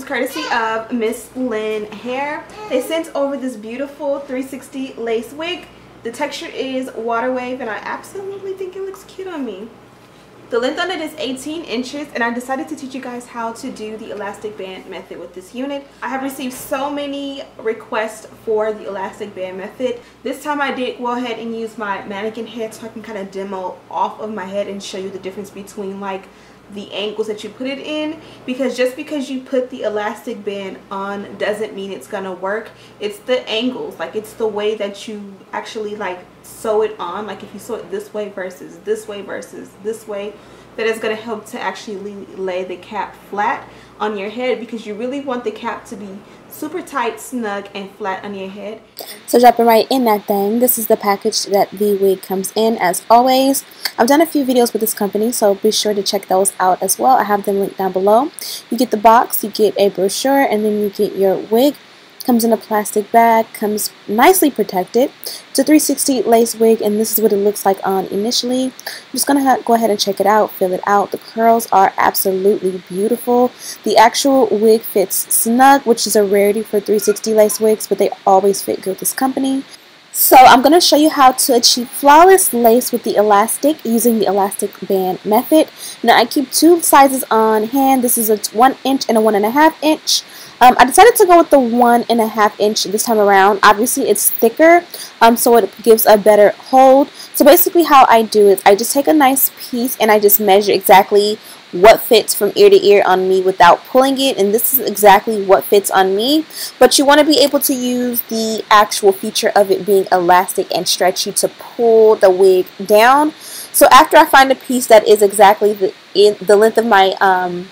comes courtesy of Mslynn Hair. They sent over this beautiful 360 lace wig. The texture is water wave and I absolutely think it looks cute on me. The length on it is 18 inches and I decided to teach you guys how to do the elastic band method with this unit. I have received so many requests for the elastic band method. This time I did go ahead and use my mannequin head so I can kind of demo off of my head and show you the difference between like the angles that you put it in, because just because you put the elastic band on doesn't mean it's gonna work. It's the angles, like it's the way that you actually like sew it on, like if you sew it this way versus this way versus this way, that is going to help to actually lay the cap flat on your head, because you really want the cap to be super tight, snug, and flat on your head. So dropping right in that thing, this is the package that the wig comes in. As always, I've done a few videos with this company, so be sure to check those out as well. I have them linked down below. You get the box, you get a brochure, and then you get your wig. Comes in a plastic bag, comes nicely protected. It's a 360 lace wig, and this is what it looks like on initially. I'm just gonna go ahead and check it out, feel it out. The curls are absolutely beautiful. The actual wig fits snug, which is a rarity for 360 lace wigs, but they always fit good with this company. So I'm going to show you how to achieve flawless lace with the elastic using the elastic band method. Now I keep two sizes on hand. This is a 1 inch and a 1.5 inch. I decided to go with the 1.5 inch this time around. Obviously it's thicker, so it gives a better hold. So basically how I do it, I just take a nice piece and I just measure exactly what fits from ear to ear on me without pulling it, and this is exactly what fits on me. But you want to be able to use the actual feature of it being elastic and stretchy to pull the wig down. So after I find a piece that is exactly the length of my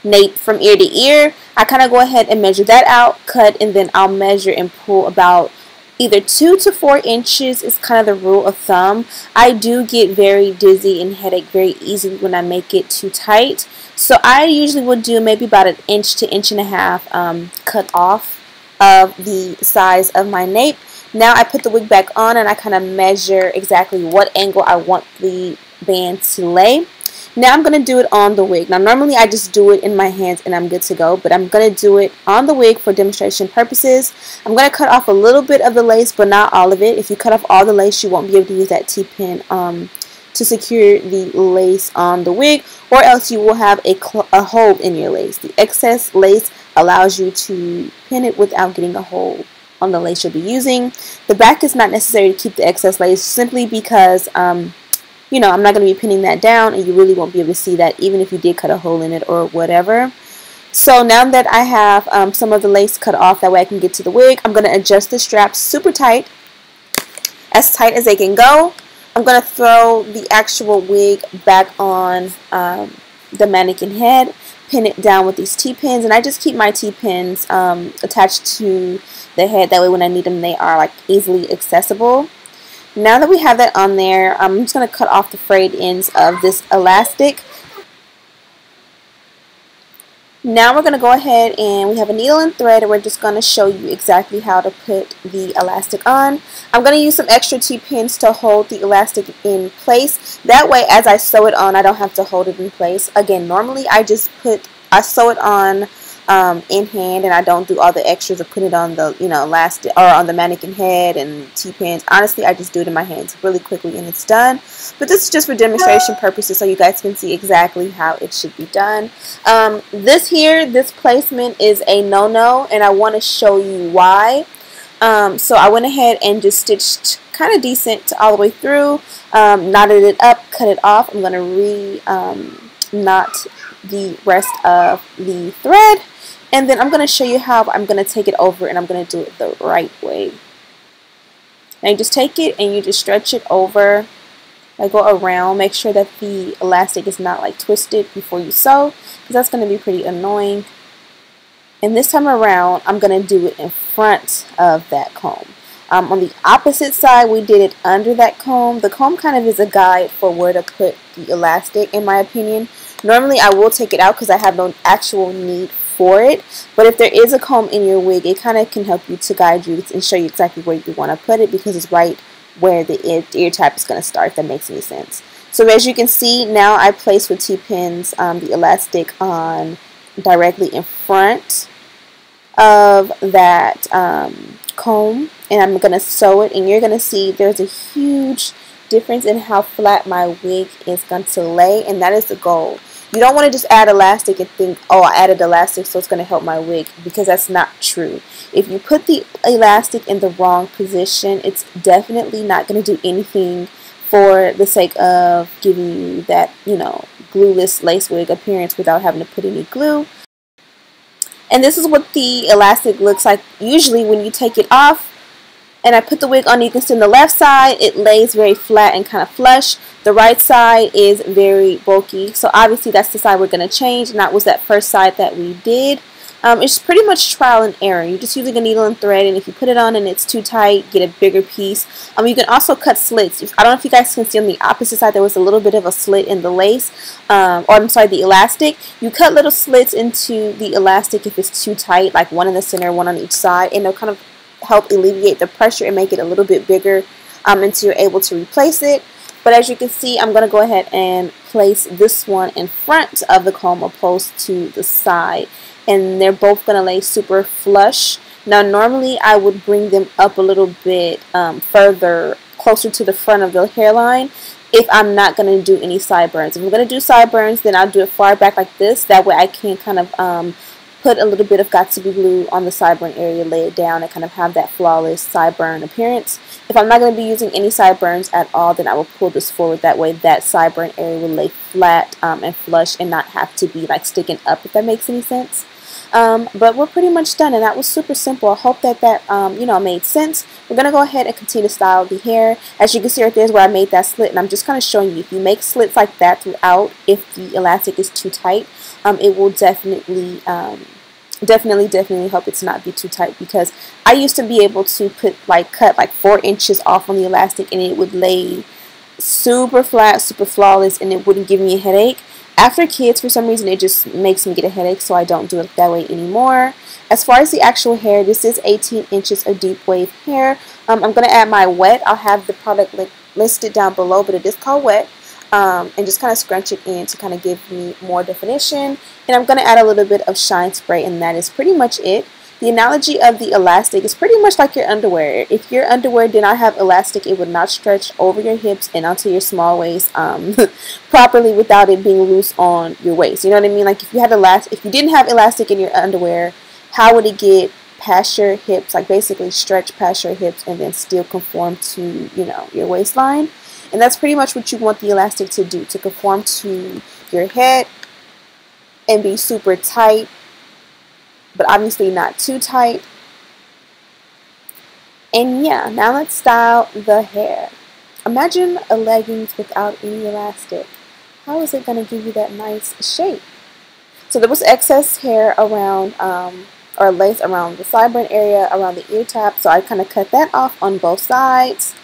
nape from ear to ear, I kind of go ahead and measure that out, cut, and then I'll measure and pull about either 2 to 4 inches is kind of the rule of thumb. I do get very dizzy and headache very easily when I make it too tight. So I usually would do maybe about 1 inch to 1.5 inch cut off of the size of my nape. Now I put the wig back on and I kind of measure exactly what angle I want the band to lay. Now I'm going to do it on the wig. Now normally I just do it in my hands and I'm good to go, but I'm going to do it on the wig for demonstration purposes. I'm going to cut off a little bit of the lace, but not all of it. If you cut off all the lace, you won't be able to use that T-pin to secure the lace on the wig, or else you will have a hole in your lace. The excess lace allows you to pin it without getting a hole on the lace you'll be using. The back is not necessary to keep the excess lace, simply because you know, I'm not going to be pinning that down and you really won't be able to see that even if you did cut a hole in it or whatever. So now that I have some of the lace cut off, that way I can get to the wig, I'm going to adjust the straps super tight as they can go. I'm going to throw the actual wig back on the mannequin head, pin it down with these T-pins, and I just keep my T-pins attached to the head. That way when I need them, they are like easily accessible. Now that we have that on there, I'm just going to cut off the frayed ends of this elastic. Now we're going to go ahead and we have a needle and thread, and we're just going to show you exactly how to put the elastic on. I'm going to use some extra T-pins to hold the elastic in place. That way as I sew it on, I don't have to hold it in place. Again, normally I sew it on in hand, and I don't do all the extras of putting it on the elastic or on the mannequin head and T-pins. Honestly, I just do it in my hands really quickly and it's done. But this is just for demonstration purposes, so you guys can see exactly how it should be done. This placement is a no-no, and I want to show you why. So I went ahead and just stitched kind of decent all the way through, knotted it up, cut it off. I'm going to knot the rest of the thread, and then I'm going to show you how I'm going to take it over, and I'm going to do it the right way. Now you just take it and you just stretch it over, like go around. Make sure that the elastic is not like twisted before you sew, because that's going to be pretty annoying. And this time around, I'm going to do it in front of that comb. On the opposite side, we did it under that comb. The comb kind of is a guide for where to put the elastic, in my opinion. Normally, I will take it out because I have no actual need for it. But if there is a comb in your wig, it kind of can help you to guide you and show you exactly where you want to put it, because it's right where the ear type is going to start, if that makes any sense. So as you can see, now I place with T-pins the elastic on directly in front of that comb, and I'm going to sew it, and you're going to see there's a huge difference in how flat my wig is going to lay, and that is the goal. You don't want to just add elastic and think, oh, I added elastic so it's going to help my wig, because that's not true. If you put the elastic in the wrong position, it's definitely not going to do anything for the sake of giving you that, you know, glueless lace wig appearance without having to put any glue. And this is what the elastic looks like usually when you take it off. And I put the wig on, you can see on the left side, it lays very flat and kind of flush. The right side is very bulky. So obviously that's the side we're going to change, and that was that first side that we did. It's pretty much trial and error. You're just using a needle and thread, and if you put it on and it's too tight, get a bigger piece. You can also cut slits. I don't know if you guys can see on the opposite side, there was a little bit of a slit in the lace, or I'm sorry, the elastic. You cut little slits into the elastic if it's too tight, like one in the center, one on each side, and they'll kind of help alleviate the pressure and make it a little bit bigger until you're able to replace it. But as you can see, I'm going to go ahead and place this one in front of the comb opposed to the side, and they're both going to lay super flush. Now normally I would bring them up a little bit further, closer to the front of the hairline, if I'm not going to do any sideburns. If I'm going to do sideburns, then I'll do it far back like this. That way I can kind of put a little bit of got-to-be glue on the sideburn area, lay it down, and kind of have that flawless sideburn appearance. If I'm not going to be using any sideburns at all, then I will pull this forward. That way that sideburn area will lay flat and flush and not have to be like sticking up, if that makes any sense. But we're pretty much done, and that was super simple. I hope that you know, made sense. We're going to go ahead and continue to style the hair. As you can see right there is where I made that slit, and I'm just kind of showing you, if you make slits like that throughout, if the elastic is too tight, it will definitely help it to not be too tight, because I used to be able to cut like 4 inches off on the elastic, and it would lay super flat, super flawless, and it wouldn't give me a headache. After kids, for some reason, it just makes me get a headache, so I don't do it that way anymore. As far as the actual hair, this is 18 inches of deep wave hair. I'm going to add my wet. I'll have the product listed down below, but it is called wet. And just kind of scrunch it in to kind of give me more definition. And I'm going to add a little bit of shine spray, and that is pretty much it. The analogy of the elastic is pretty much like your underwear. If your underwear did not have elastic, it would not stretch over your hips and onto your small waist properly without it being loose on your waist. You know what I mean? Like if you didn't have elastic in your underwear, how would it get past your hips, like basically stretch past your hips and then still conform to, you know, your waistline? And that's pretty much what you want the elastic to do, to conform to your head and be super tight, but obviously not too tight. And yeah, now let's style the hair. Imagine a leggings without any elastic. How is it going to give you that nice shape? So there was excess hair around, or lace around the sideburn area, around the ear tap, so I kind of cut that off on both sides.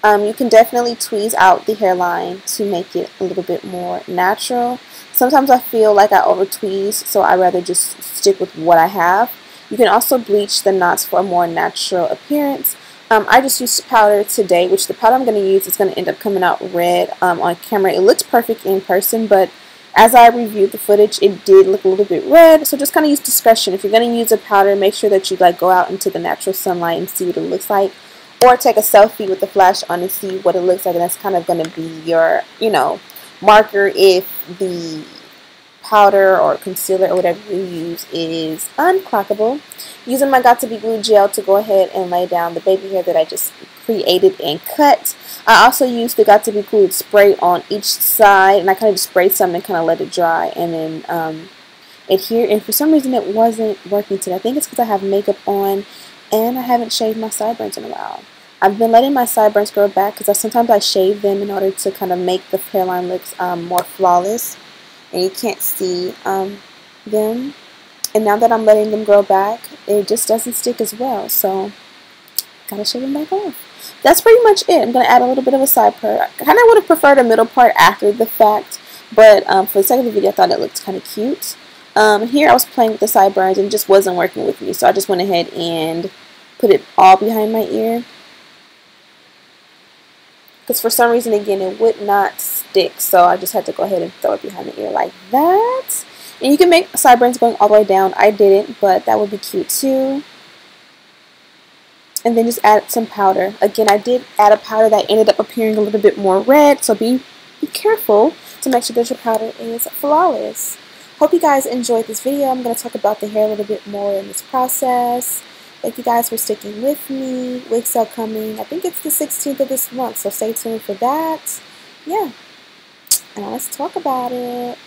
You can definitely tweeze out the hairline to make it a little bit more natural. Sometimes I feel like I over tweeze, so I rather just stick with what I have. You can also bleach the knots for a more natural appearance. I just used powder today, which the powder I'm going to use is going to end up coming out red on camera. It looks perfect in person, but as I reviewed the footage, it did look a little bit red, so just kind of use discretion. If you're going to use a powder, make sure that you go out into the natural sunlight and see what it looks like. Or take a selfie with the flash on and see what it looks like, and that's kind of going to be your, you know, marker if the powder or concealer or whatever you use is unclockable. Using my Got2b glue gel to go ahead and lay down the baby hair that I just created and cut. I also used the Got2b glue spray on each side, and I kind of just sprayed some and kind of let it dry, and then adhere. And for some reason it wasn't working today. I think it's because I have makeup on and I haven't shaved my sideburns in a while. I've been letting my sideburns grow back because sometimes I shave them in order to kind of make the hairline look more flawless, and you can't see them. And now that I'm letting them grow back, it just doesn't stick as well, so gotta shave them back off. That's pretty much it. I'm gonna add a little bit of a side part. I kind of would have preferred a middle part after the fact, but for the sake of the video, I thought it looked kind of cute. Here I was playing with the sideburns and it just wasn't working with me, so I just went ahead and put it all behind my ear. Because for some reason, again, it would not stick, so I just had to go ahead and throw it behind the ear like that. And you can make sideburns going all the way down. I didn't, but that would be cute too. And then just add some powder. Again, I did add a powder that ended up appearing a little bit more red, so be careful to make sure that your powder is flawless. Hope you guys enjoyed this video. I'm going to talk about the hair a little bit more in this process. Thank you guys for sticking with me. Wig sale coming. I think it's the 16th of this month, so stay tuned for that. Yeah. And now let's talk about it.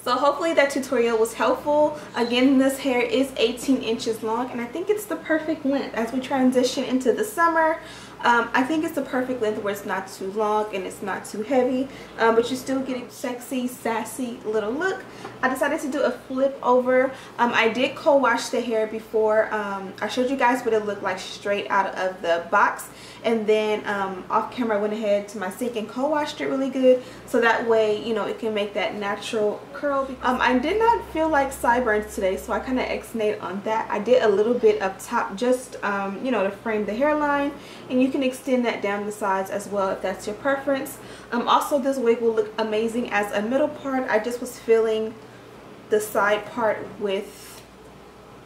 So hopefully that tutorial was helpful. Again, this hair is 18 inches long, and I think it's the perfect length as we transition into the summer. I think it's the perfect length where it's not too long and it's not too heavy, but you're still getting sexy, sassy little look. I decided to do a flip over. I did co-wash the hair before. I showed you guys what it looked like straight out of the box, and then off camera I went ahead to my sink and co-washed it really good, so that way, you know, it can make that natural curl. I did not feel like sideburns today, so I kind of ex-nayed on that. I did a little bit up top, just you know, to frame the hairline, and you can extend that down the sides as well if that's your preference. Also, this wig will look amazing as a middle part. I just was feeling the side part with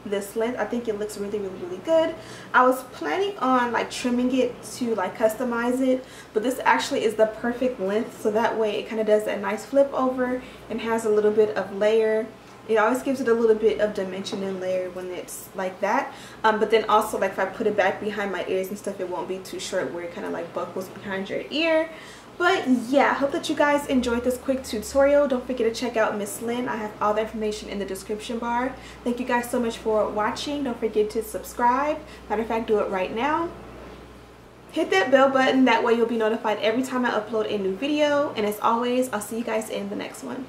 this length. I think it looks really good. I was planning on like trimming it to like customize it, but this actually is the perfect length, so that way it kind of does that nice flip over and has a little bit of layer. It always gives it a little bit of dimension and layer when it's like that. But then also, like, if I put it back behind my ears and stuff, it won't be too short where it kind of like buckles behind your ear. But yeah, I hope that you guys enjoyed this quick tutorial. Don't forget to check out Mslynn. I have all the information in the description bar. Thank you guys so much for watching. Don't forget to subscribe. Matter of fact, do it right now. Hit that bell button. That way you'll be notified every time I upload a new video. And as always, I'll see you guys in the next one.